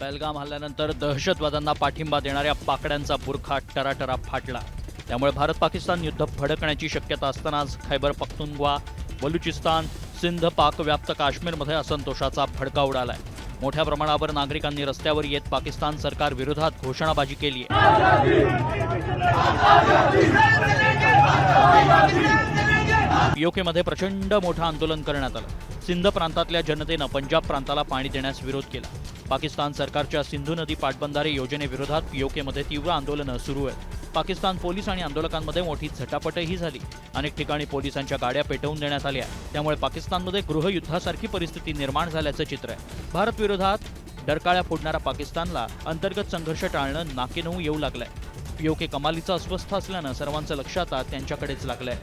पहलगाम हल्ल्यानंतर दहशतवाद्यांना पाठिंबा देणाऱ्या पाकड्यांचा बुरखा टराटरा फाटला। त्यामुळे भारत पाकिस्तान युद्ध भडकण्याची शक्यता असतानाच खैबर पख्तूनख्वा, बलुचिस्तान, सिंध, पाक व्याप्त काश्मीरमध्ये असंतोषाचा भडका उडालाय। मोठ्या प्रमाणावर नागरिकांनी रस्त्यावर येत पाकिस्तान सरकार विरोधात घोषणाबाजी केली आहे। पीओकेमध्ये प्रचंड मोठं आंदोलन करण्यात आलं। सिंध प्रांतातल्या जनतेनं पंजाब प्रांताला पाणी देण्यास विरोध केला। पाकिस्तान सरकारच्या सिंधू नदी पाटबंधारे योजनेविरोधात पीओकेमध्ये तीव्र आंदोलनं सुरू आहेत। पाकिस्तान पोलीस आणि आंदोलकांमध्ये मोठी झटापटही झाली। अनेक ठिकाणी पोलिसांच्या गाड्या पेटवून देण्यात आल्या। त्यामुळे पाकिस्तानमध्ये गृहयुद्धासारखी परिस्थिती निर्माण झाल्याचं चित्र आहे। भारत विरोधात डरकाळ्या फोडणारा पाकिस्तानला अंतर्गत संघर्ष टाळणं नाकेनऊ येऊ लागलंय। पीओके कमालीचं अस्वस्थ असल्यानं सर्वांचं लक्ष आता त्यांच्याकडेच लागलंय।